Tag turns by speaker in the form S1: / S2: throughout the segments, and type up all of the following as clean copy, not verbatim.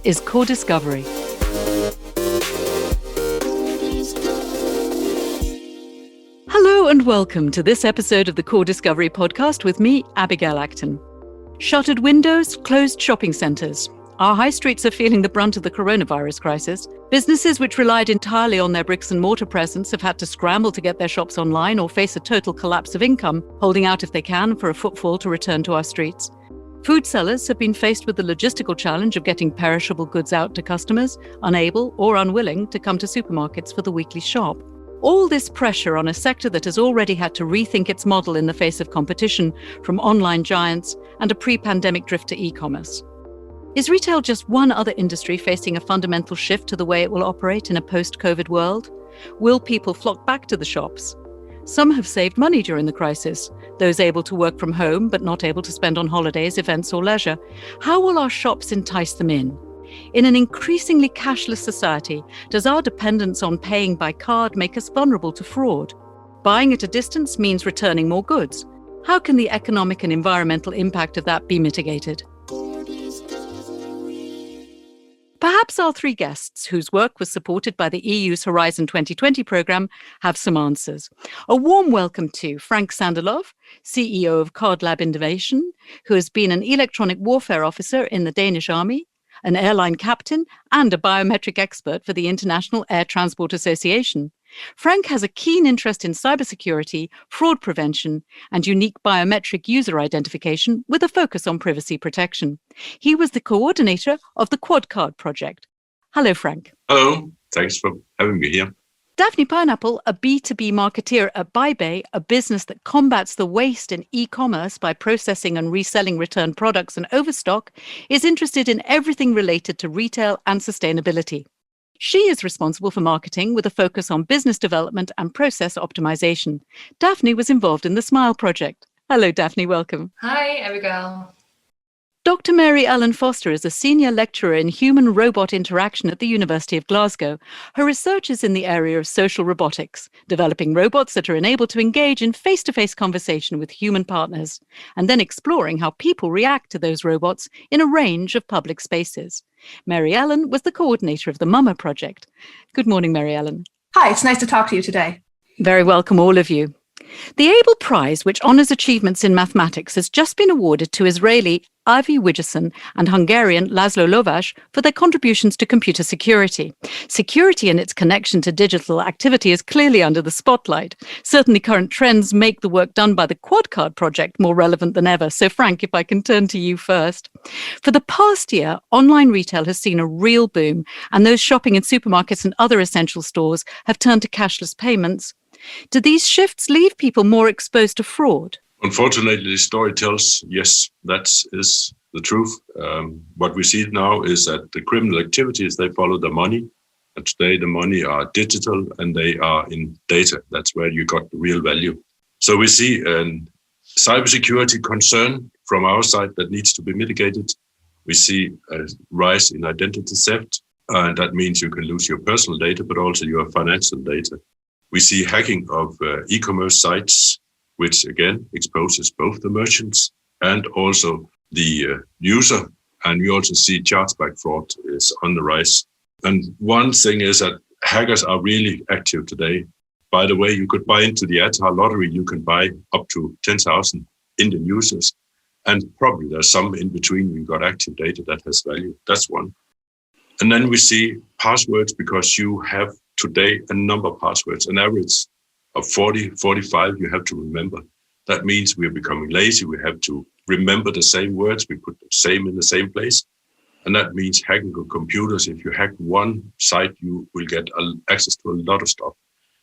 S1: is CORDIScovery. Hello and welcome to this episode of the CORDIScovery podcast with me, Abigail Acton. Shuttered windows, closed shopping centres. Our high streets are feeling the brunt of the coronavirus crisis. Businesses which relied entirely on their bricks and mortar presence have had to scramble to get their shops online or face a total collapse of income, holding out if they can for a footfall to return to our streets. Food sellers have been faced with the logistical challenge of getting perishable goods out to customers, unable or unwilling to come to supermarkets for the weekly shop. All this pressure on a sector that has already had to rethink its model in the face of competition from online giants and a pre-pandemic drift to e-commerce. Is retail just one other industry facing a fundamental shift to the way it will operate in a post-COVID world? Will people flock back to the shops? Some have saved money during the crisis, those able to work from home but not able to spend on holidays, events or leisure. How will our shops entice them in? In an increasingly cashless society, does our dependence on paying by card make us vulnerable to fraud? Buying at a distance means returning more goods. How can the economic and environmental impact of that be mitigated? Perhaps our three guests, whose work was supported by the EU's Horizon 2020 programme, have some answers. A warm welcome to Frank Sandeloev, CEO of CardLab Innovation, who has been an electronic warfare officer in the Danish Army, an airline captain, and a biometric expert for the International Air Transport Association. Frank has a keen interest in cybersecurity, fraud prevention, and unique biometric user identification with a focus on privacy protection. He was the coordinator of the QuadCard project. Hello, Frank.
S2: Hello. Thanks for having me here.
S1: Daphne Pineapple, a B2B marketeer at BuyBay, a business that combats the waste in e-commerce by processing and reselling returned products and overstock, is interested in everything related to retail and sustainability. She is responsible for marketing with a focus on business development and process optimization. Daphne was involved in the Smile project. Hello, Daphne. Welcome.
S3: Hi, Abigail.
S1: Dr. Mary Ellen Foster is a senior lecturer in human-robot interaction at the University of Glasgow. Her research is in the area of social robotics, developing robots that are enabled to engage in face-to-face conversation with human partners, and then exploring how people react to those robots in a range of public spaces. Mary Ellen was the coordinator of the Mama project. Good morning, Mary Ellen.
S4: Hi, it's nice to talk to you today.
S1: Very welcome, all of you. The Abel Prize, which honours achievements in mathematics, has just been awarded to Israeli Avi Wigerson and Hungarian Laszlo Lovász for their contributions to computer security. Security and its connection to digital activity is clearly under the spotlight. Certainly current trends make the work done by the QuadCard project more relevant than ever. So Frank, if I can turn to you first. For the past year, online retail has seen a real boom, and those shopping in supermarkets and other essential stores have turned to cashless payments. Do these shifts leave people more exposed to fraud?
S2: Unfortunately, the story tells, yes, that is the truth. What we see now is that the criminal activities, they follow the money. And today the money are digital and they are in data. That's where you got the real value. So we see a cybersecurity concern from our side that needs to be mitigated. We see a rise in identity theft. And that means you can lose your personal data, but also your financial data. We see hacking of e-commerce sites, which again exposes both the merchants and also the user. And we also see chargeback fraud is on the rise. And one thing is that hackers are really active today. By the way, you could buy into the Atar lottery, you can buy up to 10,000 Indian users. And probably there's some in between. We've got active data that has value. That's one. And then we see passwords, because you have today a number of passwords, an average of 40, 45 you have to remember. That means we're becoming lazy. We have to remember the same words. We put the same in the same place. And that means hacking computers. If you hack one site, you will get access to a lot of stuff.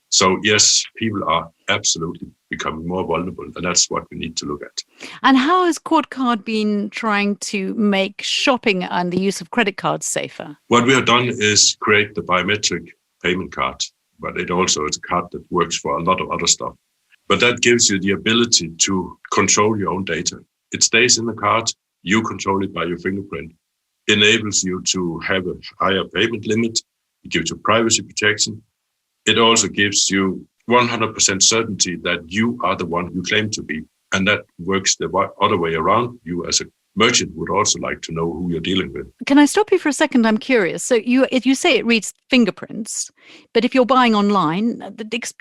S2: So yes, people are absolutely becoming more vulnerable, and that's what we need to look at.
S1: And how has QuadCard been trying to make shopping and the use of credit cards safer?
S2: What we have done is create the biometric payment card, but it also is a card that works for a lot of other stuff. But that gives you the ability to control your own data. It stays in the card, you control it by your fingerprint. It enables you to have a higher payment limit. It gives you privacy protection. It also gives you 100% certainty that you are the one you claim to be. And that works the other way around. You as a merchant would also like to know who you're dealing with.
S1: Can I stop you for a second? I'm curious. So you say it reads fingerprints, but if you're buying online,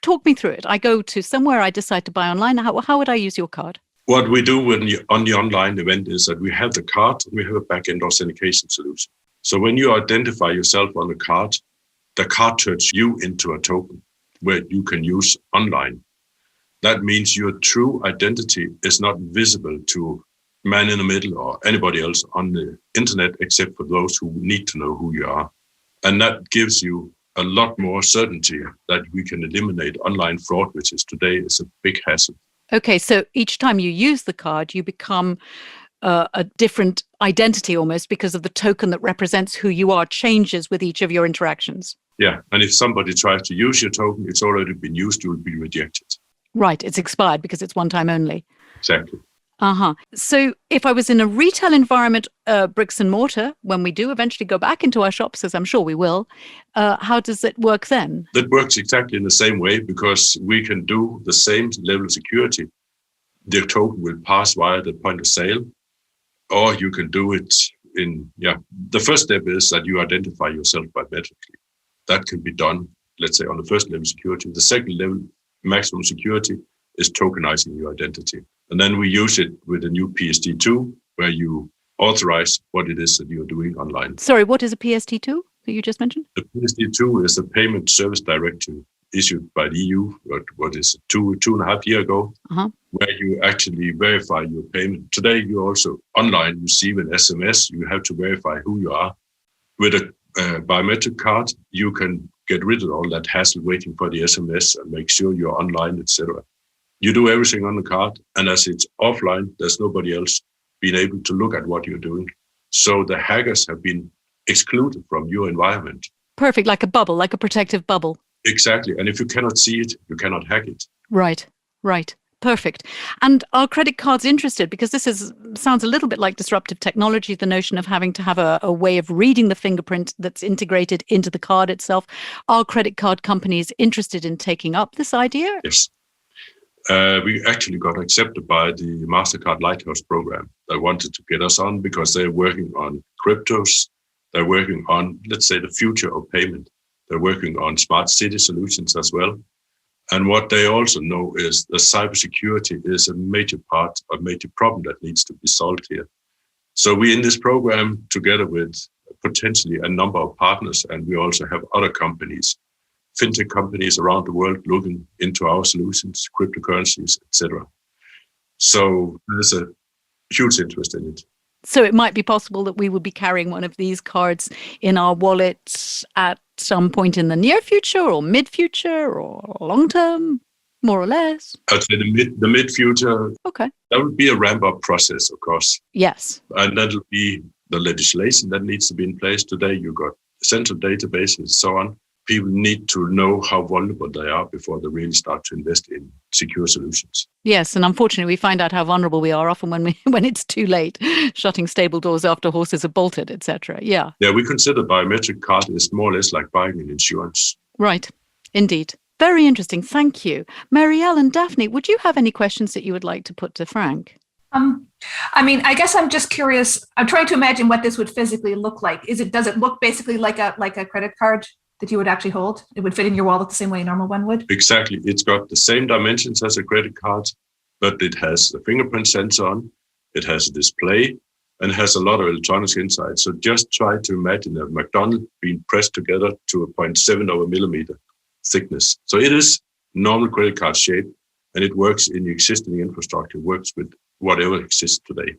S1: talk me through it. I go to somewhere, I decide to buy online. How would I use your card?
S2: What we do on the online event is that we have the card, we have a back-end authentication solution. So when you identify yourself on the card turns you into a token where you can use online. That means your true identity is not visible to man in the middle or anybody else on the internet, except for those who need to know who you are. And that gives you a lot more certainty that we can eliminate online fraud, which is today is a big hassle.
S1: Okay, so each time you use the card, you become a different identity almost because of the token that represents who you are changes with each of your interactions.
S2: Yeah, and if somebody tries to use your token, it's already been used, you will be rejected.
S1: Right, it's expired because it's one time only.
S2: Exactly.
S1: So if I was in a retail environment, bricks and mortar, when we do eventually go back into our shops, as I'm sure we will, how does it work then?
S2: That works exactly in the same way because we can do the same level of security. The token will pass via the point of sale, or you can do it the first step is that you identify yourself biometrically. That can be done, let's say, on the first level of security. The second level, maximum security, is tokenizing your identity. And then we use it with a new PSD2 where you authorize what it is that you're doing online.
S1: Sorry, what is a PSD2 that you just mentioned?
S2: The PSD2 is the Payment Service Directive issued by the EU, what is it, two and a half years ago, where you actually verify your payment. Today, you also online receive an SMS. You have to verify who you are. With a biometric card, you can get rid of all that hassle waiting for the SMS and make sure you're online, etc. You do everything on the card, and as it's offline, there's nobody else being able to look at what you're doing. So the hackers have been excluded from your environment. Perfect,
S1: like a bubble, like a protective bubble.
S2: Exactly, and if you cannot see it, you cannot hack it.
S1: Right. Perfect. And are credit cards interested? Because this sounds a little bit like disruptive technology, the notion of having to have a way of reading the fingerprint that's integrated into the card itself. Are credit card companies interested in taking up this idea?
S2: Yes. We actually got accepted by the MasterCard Lighthouse program. They wanted to get us on because they're working on cryptos. They're working on, let's say, the future of payment. They're working on smart city solutions as well. And what they also know is that cybersecurity is a major problem that needs to be solved here. So we're in this program together with potentially a number of partners, and we also have other companies, fintech companies around the world looking into our solutions, cryptocurrencies, etc. So there's a huge interest in it.
S1: So it might be possible that we would be carrying one of these cards in our wallets at some point in the near future or mid-future or long-term, more or less?
S2: I'd say the mid-future.
S1: Okay.
S2: That would be a ramp-up process, of course.
S1: Yes.
S2: And that'll be the legislation that needs to be in place. Today, you've got central databases and so on. People need to know how vulnerable they are before they really start to invest in secure solutions.
S1: Yes, and unfortunately, we find out how vulnerable we are often when it's too late, shutting stable doors after horses have bolted, etc. Yeah.
S2: Yeah, we consider biometric card is more or less like buying an insurance.
S1: Right, indeed. Very interesting. Thank you. Marielle and Daphne, would you have any questions that you would like to put to Frank?
S4: I guess I'm just curious. I'm trying to imagine what this would physically look like. Does it look basically like a credit card that you would actually hold? It would fit in your wallet the same way a normal one would?
S2: Exactly. It's got the same dimensions as a credit card, but it has a fingerprint sensor on, it has a display, and has a lot of electronics inside. So just try to imagine a McDonald's being pressed together to a 0.7 of a millimeter thickness. So it is normal credit card shape, and it works in the existing infrastructure, works with whatever exists today.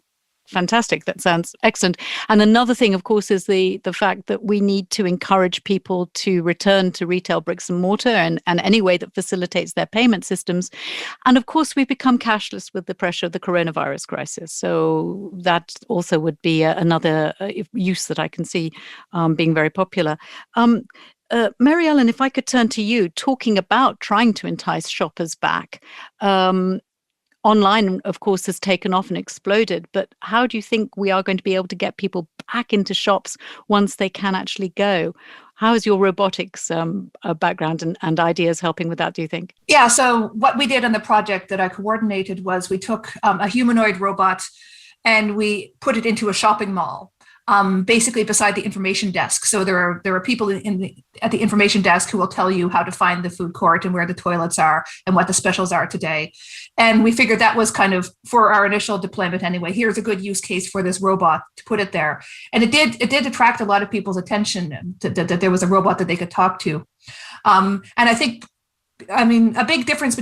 S1: Fantastic. That sounds excellent. And another thing, of course, is the fact that we need to encourage people to return to retail bricks and mortar and any way that facilitates their payment systems. And of course, we've become cashless with the pressure of the coronavirus crisis. So that also would be another use that I can see being very popular. Mary Ellen, if I could turn to you, talking about trying to entice shoppers back. Online, of course, has taken off and exploded, but how do you think we are going to be able to get people back into shops once they can actually go? How is your robotics background and ideas helping with that, do you think?
S4: Yeah, so what we did on the project that I coordinated was we took a humanoid robot and we put it into a shopping mall, basically beside the information desk. So there are people at the information desk who will tell you how to find the food court and where the toilets are and what the specials are today. And we figured that was kind of, for our initial deployment anyway, here's a good use case for this robot to put it there. And it did attract a lot of people's attention that there was a robot that they could talk to. And I think, a big difference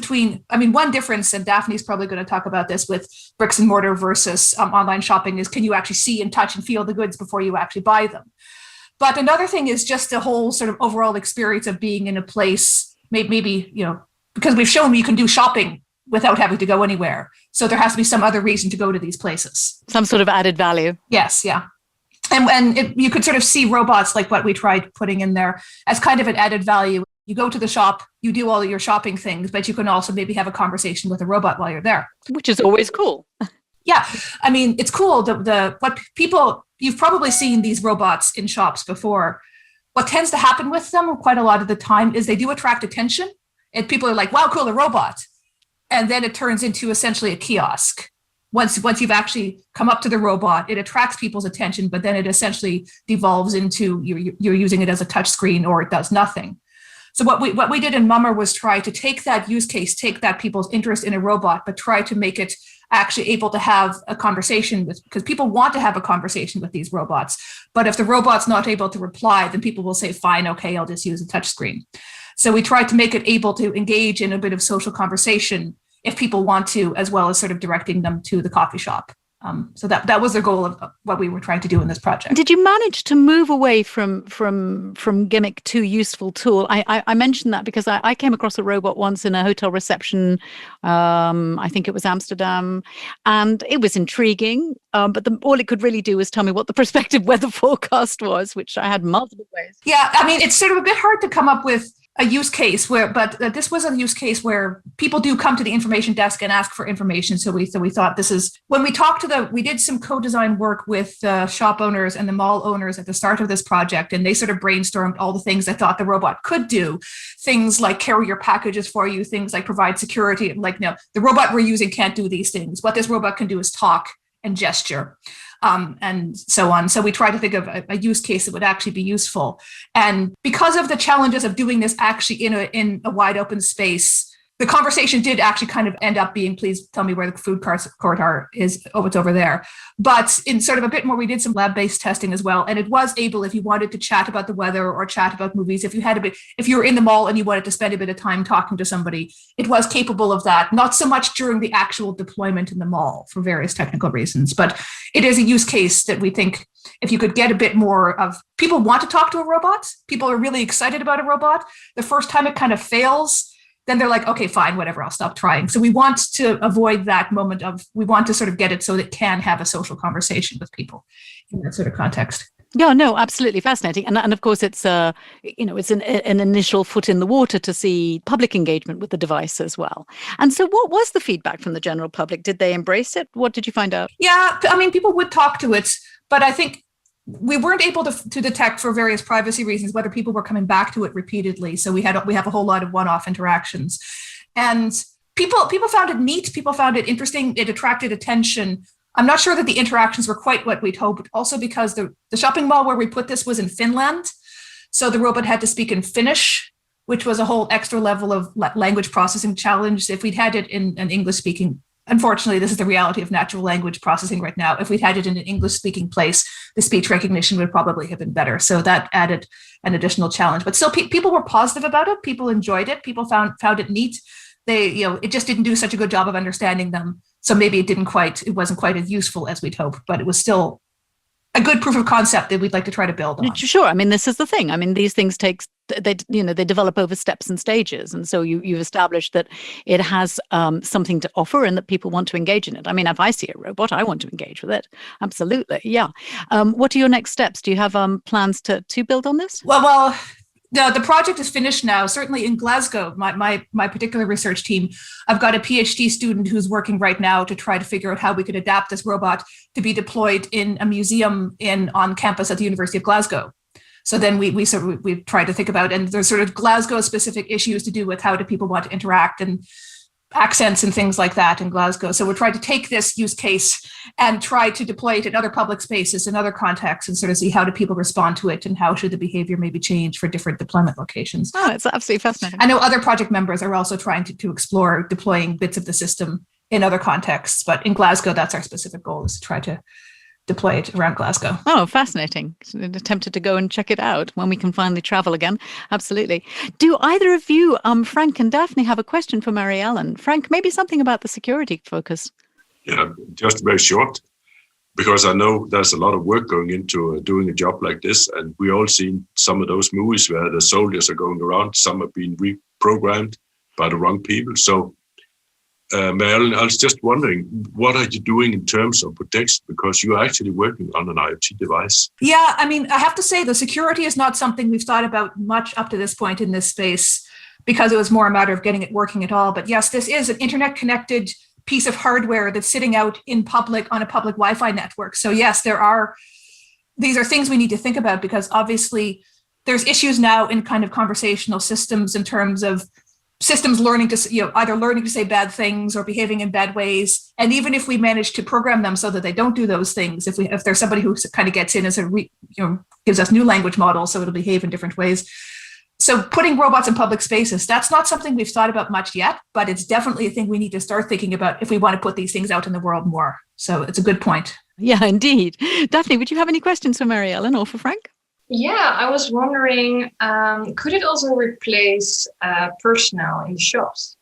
S4: one difference, and Daphne's probably going to talk about this with bricks and mortar versus online shopping, is can you actually see and touch and feel the goods before you actually buy them? But another thing is just the whole sort of overall experience of being in a place, maybe, because we've shown you can do shopping without having to go anywhere. So there has to be some other reason to go to these places.
S1: Some sort of added value.
S4: Yes, yeah. And you could sort of see robots like what we tried putting in there as kind of an added value. You go to the shop, you do all of your shopping things, but you can also maybe have a conversation with a robot while you're there.
S1: Which is always cool.
S4: Yeah, it's cool. You've probably seen these robots in shops before. What tends to happen with them quite a lot of the time is they do attract attention, and people are like, wow, cool, a robot. And then it turns into essentially a kiosk. Once you've actually come up to the robot, it attracts people's attention, but then it essentially devolves into you're using it as a touch screen, or it does nothing. So what we did in Mummer was try to take that use case, take that people's interest in a robot, but try to make it actually able to have a conversation with, because people want to have a conversation with these robots. But if the robot's not able to reply, then people will say, fine, okay, I'll just use a touch screen. So we tried to make it able to engage in a bit of social conversation if people want to, as well as sort of directing them to the coffee shop. So that was the goal of what we were trying to do in this project.
S1: Did you manage to move away from gimmick to useful tool? I mentioned that because I came across a robot once in a hotel reception. I think it was Amsterdam, and it was intriguing. But all it could really do was tell me what the prospective weather forecast was, which I had multiple ways.
S4: Yeah, it's sort of a bit hard to come up with a use case but this was a use case where people do come to the information desk and ask for information. So we thought this is, when we talked we did some co-design work with shop owners and the mall owners at the start of this project, and they sort of brainstormed all the things they thought the robot could do. Things like carry your packages for you, things like provide security. Like, no, the robot we're using can't do these things. What this robot can do is talk and gesture. And so on. So we tried to think of a use case that would actually be useful. And because of the challenges of doing this actually in a wide open space, the conversation did actually kind of end up being, please tell me where the food court is. Oh, it's over there. But in sort of a bit more, we did some lab-based testing as well. And it was able, if you wanted to chat about the weather or chat about movies, if you were in the mall and you wanted to spend a bit of time talking to somebody, it was capable of that. Not so much during the actual deployment in the mall for various technical reasons, but it is a use case that we think if you could get a bit more of, people want to talk to a robot. People are really excited about a robot. The first time it kind of fails, then they're like, okay, fine, whatever, I'll stop trying. So we want to avoid that moment we want to sort of get it so that it can have a social conversation with people in that sort of context.
S1: Yeah, no, absolutely fascinating. And of course, it's it's an initial foot in the water to see public engagement with the device as well. And so what was the feedback from the general public? Did they embrace it? What did you find out?
S4: Yeah, people would talk to it, but I think we weren't able to detect, for various privacy reasons, whether people were coming back to it repeatedly. So we have a whole lot of one-off interactions, and people found it neat. People found it interesting. It attracted attention. I'm not sure that the interactions were quite what we'd hoped, also because the shopping mall where we put this was in Finland. So the robot had to speak in Finnish, which was a whole extra level of language processing challenge. If we'd had it in an English-speaking, unfortunately, this is the reality of natural language processing right now. If we'd had it in an English-speaking place, the speech recognition would probably have been better. So that added an additional challenge. But still, people were positive about it. People enjoyed it. People found it neat. It just didn't do such a good job of understanding them. So maybe it wasn't quite as useful as we'd hoped, but it was still a good proof of concept that we'd like to try to build on.
S1: Sure. This is the thing. These things they develop over steps and stages. And so you've established that it has something to offer and that people want to engage in it. If I see a robot, I want to engage with it. Absolutely. Yeah. What are your next steps? Do you have plans to build on this?
S4: Well, the project is finished now. Certainly in Glasgow, my particular research team, I've got a PhD student who's working right now to try to figure out how we could adapt this robot to be deployed in a museum on campus at the University of Glasgow. So then we tried to think about, and there's sort of Glasgow specific issues to do with how do people want to interact. And accents and things like that in Glasgow. So we're trying to take this use case and try to deploy it in other public spaces, in other contexts, and sort of see how do people respond to it and how should the behavior maybe change for different deployment locations.
S1: Oh, it's absolutely fascinating.
S4: I know other project members are also trying to explore deploying bits of the system in other contexts, but in Glasgow, that's our specific goal, is to try to deploy it around Glasgow.
S1: Oh, fascinating. Tempted to go and check it out when we can finally travel again. Absolutely. Do either of you, Frank and Daphne, have a question for Mary Ellen? Frank, maybe something about the security focus.
S2: Yeah, just very short, because I know there's a lot of work going into doing a job like this. And we all seen some of those movies where the soldiers are going around. Some have been reprogrammed by the wrong people. So Mary Ellen, I was just wondering, what are you doing in terms of protection? Because you are actually working on an IoT device.
S4: Yeah, I mean, I have to say the security is not something we've thought about much up to this point in this space, because it was more a matter of getting it working at all. But yes, this is an internet connected piece of hardware that's sitting out in public on a public Wi-Fi network. So yes, these are things we need to think about, because obviously there's issues now in kind of conversational systems in terms of systems learning to, either learning to say bad things or behaving in bad ways. And even if we manage to program them so that they don't do those things, if there's somebody who kind of gets in as gives us new language models, so it'll behave in different ways. So putting robots in public spaces, that's not something we've thought about much yet, but it's definitely a thing we need to start thinking about if we want to put these things out in the world more. So it's a good point.
S1: Yeah, indeed. Daphne, would you have any questions for Mary Ellen or for Frank?
S3: Yeah, I was wondering, could it also replace personnel in the shops?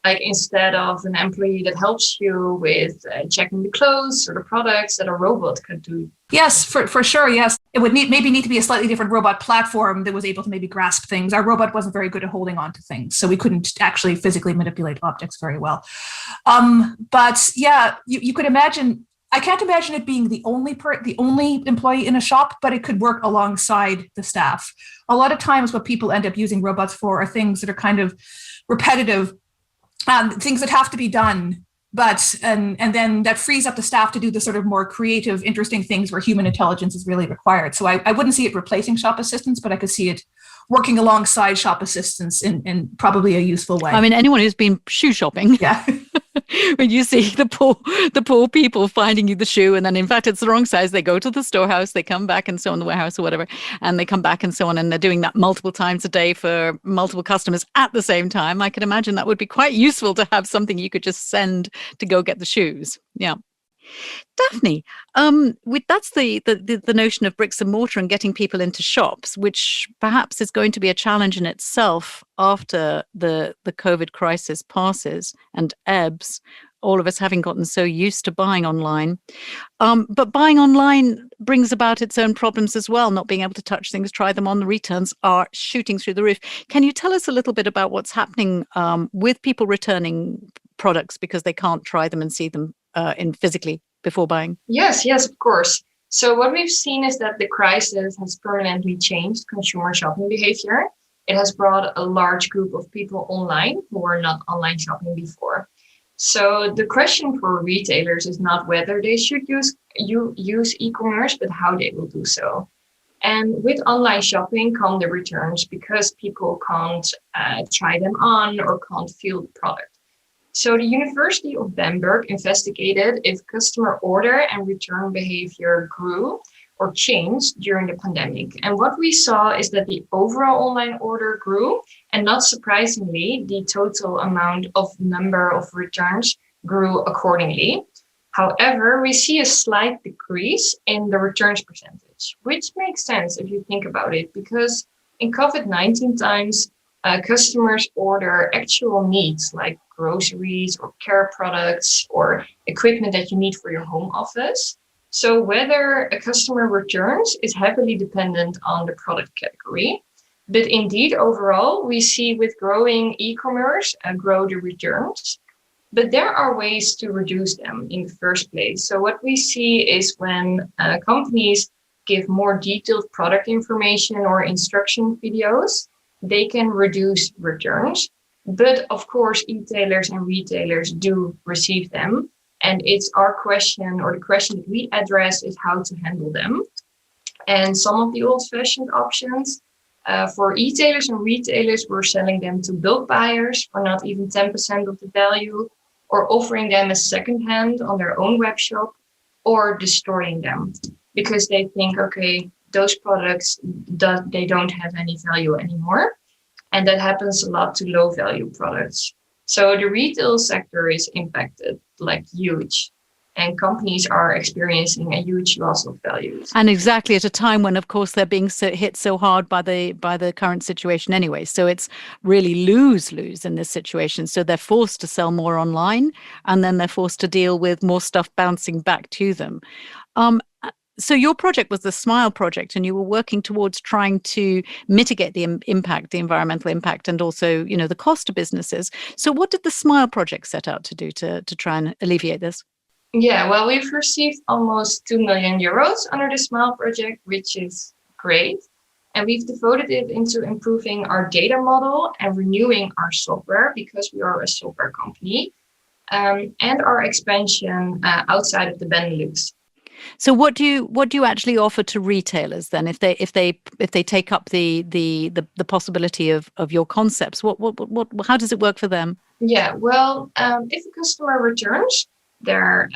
S3: Like instead of an employee that helps you with checking the clothes or the products, that a robot could do?
S4: Yes, for sure, yes. It would maybe need to be a slightly different robot platform that was able to maybe grasp things. Our robot wasn't very good at holding on to things, so we couldn't actually physically manipulate objects very well. But yeah, you could imagine, I can't imagine it being the only employee in a shop, but it could work alongside the staff. A lot of times what people end up using robots for are things that are kind of repetitive, things that have to be done, and then that frees up the staff to do the sort of more creative, interesting things where human intelligence is really required. So I wouldn't see it replacing shop assistants, but I could see it working alongside shop assistants in probably a useful way.
S1: I mean, anyone who's been shoe shopping,
S4: yeah.
S1: When you see the poor people finding you the shoe, and then in fact it's the wrong size, they go to the storehouse, they come back and so on, the warehouse or whatever, and they come back and so on, and they're doing that multiple times a day for multiple customers at the same time. I could imagine that would be quite useful to have something you could just send to go get the shoes. Yeah. Daphne, that's the notion of bricks and mortar and getting people into shops, which perhaps is going to be a challenge in itself after the COVID crisis passes and ebbs, all of us having gotten so used to buying online. But buying online brings about its own problems as well, not being able to touch things, try them on. The returns are shooting through the roof. Can you tell us a little bit about what's happening with people returning products because they can't try them and see them in physically before buying?
S3: Yes, of course. So what we've seen is that the crisis has permanently changed consumer shopping behavior. It has brought a large group of people online who were not online shopping before. So the question for retailers is not whether they should use e-commerce, but how they will do so. And with online shopping come the returns because people can't try them on or can't feel the product. So the University of Bamberg investigated if customer order and return behavior grew or changed during the pandemic. And what we saw is that the overall online order grew, and not surprisingly, the total amount of number of returns grew accordingly. However, we see a slight decrease in the returns percentage, which makes sense if you think about it, because in COVID-19 times, customers order actual needs like groceries or care products or equipment that you need for your home office. So whether a customer returns is heavily dependent on the product category. But indeed, overall, we see with growing e-commerce grow the returns. But there are ways to reduce them in the first place. So what we see is when companies give more detailed product information or instruction videos, they can reduce returns. But of course, e-tailers and retailers do receive them. And it's our question, or the question that we address, is how to handle them. And some of the old-fashioned options For e-tailers and retailers, we're selling them to bulk buyers for not even 10% of the value, or offering them as secondhand on their own web shop, or destroying them because they think, okay, those products, they don't have any value anymore. And that happens a lot to low value products. So the retail sector is impacted like huge. And companies are experiencing a huge loss of values.
S1: And exactly at a time when, of course, they're being hit so hard by the current situation anyway. So it's really lose-lose in this situation. So they're forced to sell more online, and then they're forced to deal with more stuff bouncing back to them. So your project was the Smile project, and you were working towards trying to mitigate the impact, the environmental impact, and also, the cost to businesses. So what did the Smile project set out to do to try and alleviate this?
S3: Yeah, well, we've received almost 2 million euros under the Smile project, which is great. And we've devoted it into improving our data model and renewing our software, because we are a software company, and our expansion outside of the Benelux.
S1: So what do you actually offer to retailers then, if they take up the possibility of your concepts? How does it work for them?
S3: Yeah, well, if a customer returns their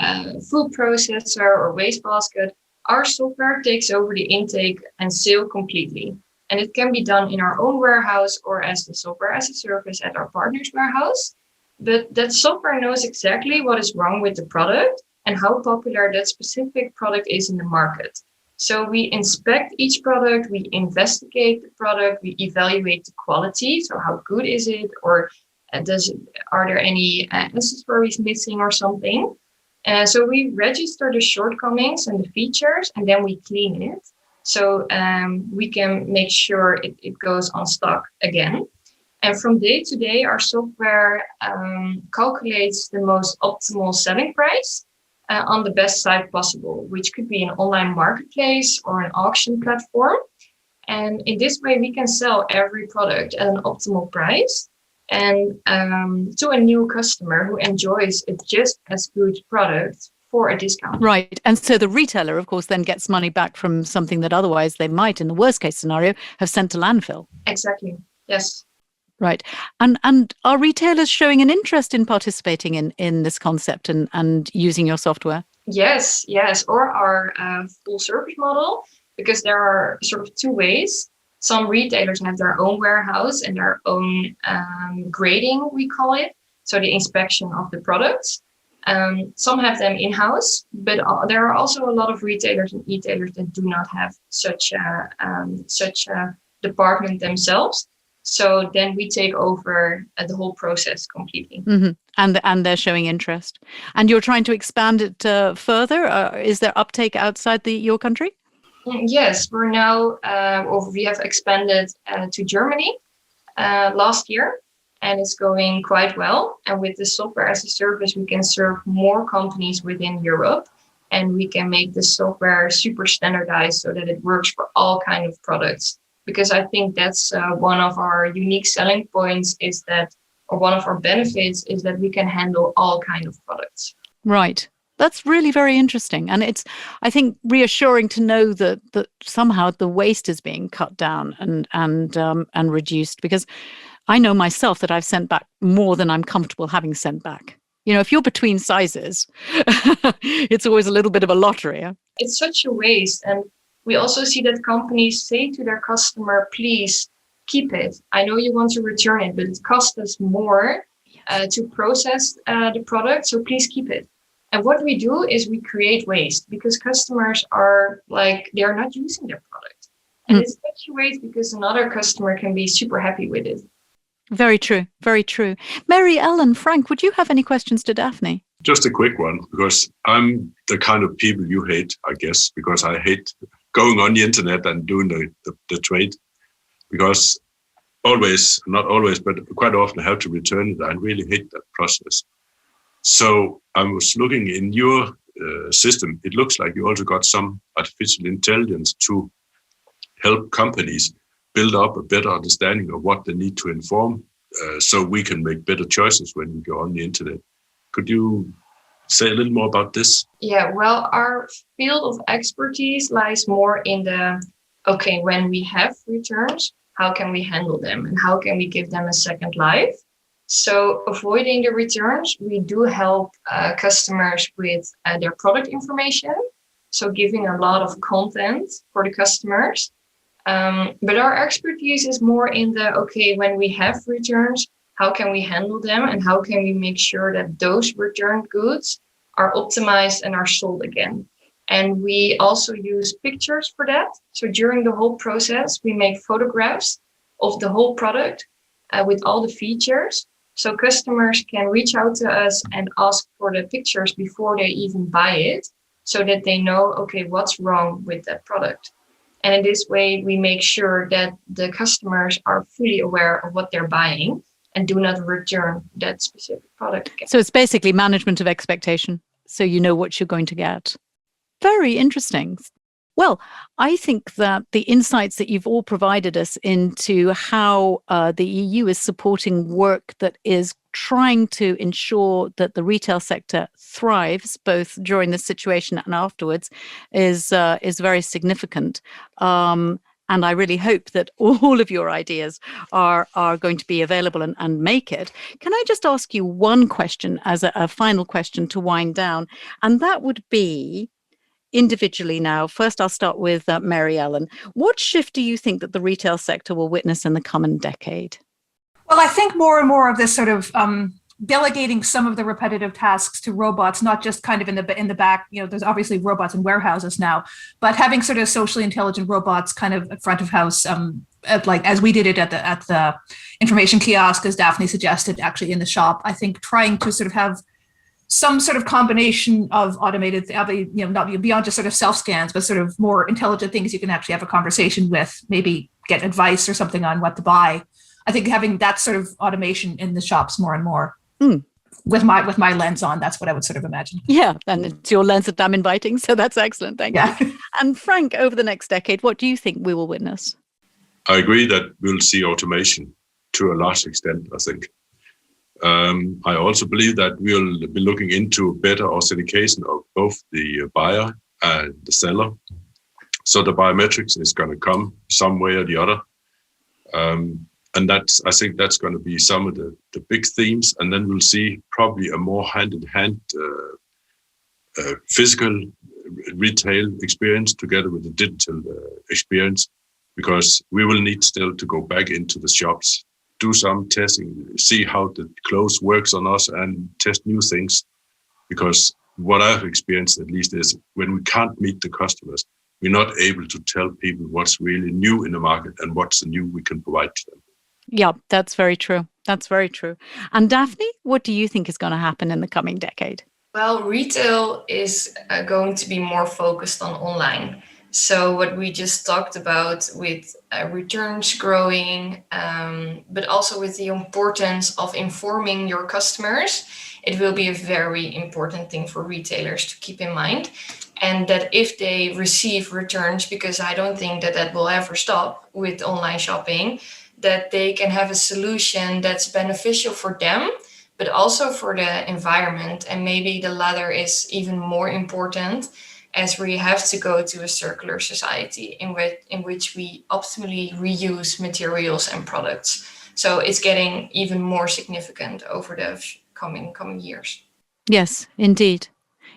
S3: food processor or waste basket, our software takes over the intake and sale completely. And it can be done in our own warehouse or as the software as a service at our partner's warehouse. But that software knows exactly what is wrong with the product and how popular that specific product is in the market. So we inspect each product, we investigate the product, we evaluate the quality. So how good is it, or are there any accessories missing or something? So we register the shortcomings and the features, and then we clean it. So we can make sure it goes on stock again. And from day to day, our software calculates the most optimal selling price on the best site possible, which could be an online marketplace or an auction platform. And in this way, we can sell every product at an optimal price, and to a new customer who enjoys a just as good product for a discount.
S1: Right. And so the retailer, of course, then gets money back from something that otherwise they might, in the worst case scenario, have sent to landfill.
S3: Exactly. Yes.
S1: Right. And are retailers showing an interest in participating in this concept and using your software?
S3: Yes. Or our full service model, because there are sort of two ways. Some retailers have their own warehouse and their own grading, we call it. So the inspection of the products. Some have them in-house, but there are also a lot of retailers and e-tailers that do not have such a department themselves. So then we take over the whole process completely.
S1: Mm-hmm. And they're showing interest. And you're trying to expand it further? Is there uptake outside your country?
S3: Yes, we're now, we have expanded to Germany last year, and it's going quite well. And with the software as a service, we can serve more companies within Europe, and we can make the software super standardized so that it works for all kinds of products. Because I think that's one of our unique selling points or one of our benefits is that we can handle all kinds of products.
S1: Right. That's really very interesting. And it's, I think, reassuring to know that somehow the waste is being cut down and reduced, because I know myself that I've sent back more than I'm comfortable having sent back. If you're between sizes, it's always a little bit of a lottery. Huh?
S3: It's such a waste. And we also see that companies say to their customer, please keep it. I know you want to return it, but it costs us more to process the product. So please keep it. And what we do is we create waste, because customers are they are not using their product. And it's such a waste because another customer can be super happy with it.
S1: Very true. Very true. Mary Ellen, Frank, would you have any questions to Daphne?
S2: Just a quick one, because I'm the kind of people you hate, I guess, because I hate going on the internet and doing the trade, because not always, but quite often I have to return it. I really hate that process. So I was looking in your system. It looks like you also got some artificial intelligence to help companies build up a better understanding of what they need to inform, so we can make better choices when we go on the internet. Could you say a little more about this?
S3: Yeah, well, our field of expertise lies more in when we have returns, how can we handle them and how can we give them a second life? So avoiding the returns, we do help customers with their product information. So giving a lot of content for the customers. But our expertise is more in when we have returns, how can we handle them and how can we make sure that those returned goods are optimized and are sold again. And we also use pictures for that. So during the whole process, we make photographs of the whole product with all the features. So customers can reach out to us and ask for the pictures before they even buy it, so that they know, what's wrong with that product. And in this way, we make sure that the customers are fully aware of what they're buying and do not return that specific product again.
S1: So it's basically management of expectation. So you know what you're going to get. Very interesting. Well, I think that the insights that you've all provided us into how the EU is supporting work that is trying to ensure that the retail sector thrives both during this situation and afterwards is very significant. And I really hope that all of your ideas are going to be available and make it. Can I just ask you one question as a final question to wind down? And that would be, individually now, first I'll start with Mary Ellen. What shift do you think that the retail sector will witness in the coming decade?
S4: Well, I think more and more of this sort of delegating some of the repetitive tasks to robots, not just kind of in the back, there's obviously robots in warehouses now, but having sort of socially intelligent robots kind of at front of house, as we did it at the information kiosk, as Daphne suggested, actually in the shop. I think trying to sort of have some sort of combination of automated, not beyond just sort of self-scans, but sort of more intelligent things you can actually have a conversation with, maybe get advice or something on what to buy. I think having that sort of automation in the shops more and more. With my lens on, that's what I would sort of imagine.
S1: Yeah, and it's your lens that I'm inviting, so that's excellent. Thank you. And Frank, over the next decade, what do you think we will witness?
S2: I agree that we'll see automation to a large extent, I think. I also believe that we'll be looking into better authentication of both the buyer and the seller. So the biometrics is going to come some way or the other. And I think that's going to be some of the big themes. And then we'll see probably a more hand-in-hand physical retail experience together with the digital experience, because we will need still to go back into the shops, do some testing, see how the clothes works on us and test new things. Because what I've experienced at least is when we can't meet the customers, we're not able to tell people what's really new in the market and what's new we can provide to them.
S1: Yeah, that's very true. That's very true. And Daphne, what do you think is going to happen in the coming decade?
S3: Well, retail is going to be more focused on online. So what we just talked about with returns growing, but also with the importance of informing your customers, it will be a very important thing for retailers to keep in mind. And that if they receive returns, because I don't think that will ever stop with online shopping, that they can have a solution that's beneficial for them, but also for the environment. And maybe the latter is even more important, as we have to go to a circular society in which we optimally reuse materials and products. So it's getting even more significant over the coming years.
S1: Yes, indeed.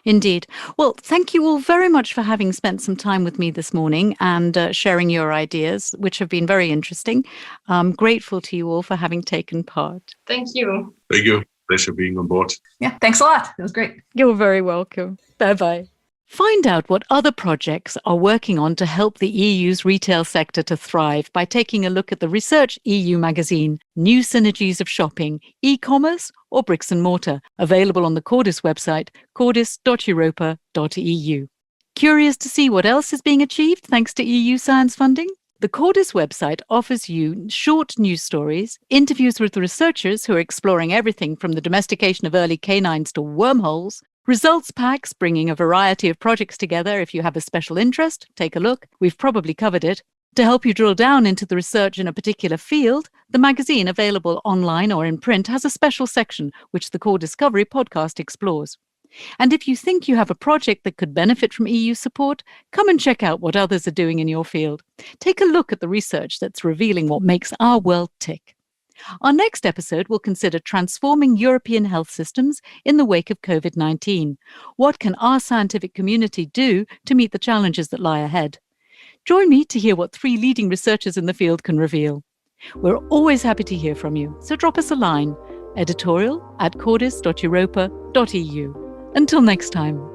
S1: Indeed. Well, thank you all very much for having spent some time with me this morning and sharing your ideas, which have been very interesting. I'm grateful to you all for having taken part.
S3: Thank you.
S2: Thank you. Pleasure being on board.
S4: Yeah, thanks a lot. It was great.
S1: You're very welcome. Bye-bye. Find out what other projects are working on to help the EU's retail sector to thrive by taking a look at the Research EU magazine, New Synergies of Shopping, E-commerce or Bricks and Mortar, available on the CORDIS website, cordis.europa.eu. Curious to see what else is being achieved thanks to EU science funding? The CORDIS website offers you short news stories, interviews with researchers who are exploring everything from the domestication of early canines to wormholes, results packs bringing a variety of projects together. If you have a special interest, take a look. We've probably covered it. To help you drill down into the research in a particular field, the magazine, available online or in print, has a special section which the CORDIScovery podcast explores. And if you think you have a project that could benefit from EU support, come and check out what others are doing in your field. Take a look at the research that's revealing what makes our world tick. Our next episode will consider transforming European health systems in the wake of COVID-19. What can our scientific community do to meet the challenges that lie ahead? Join me to hear what 3 leading researchers in the field can reveal. We're always happy to hear from you, so drop us a line, editorial@cordis.europa.eu. Until next time.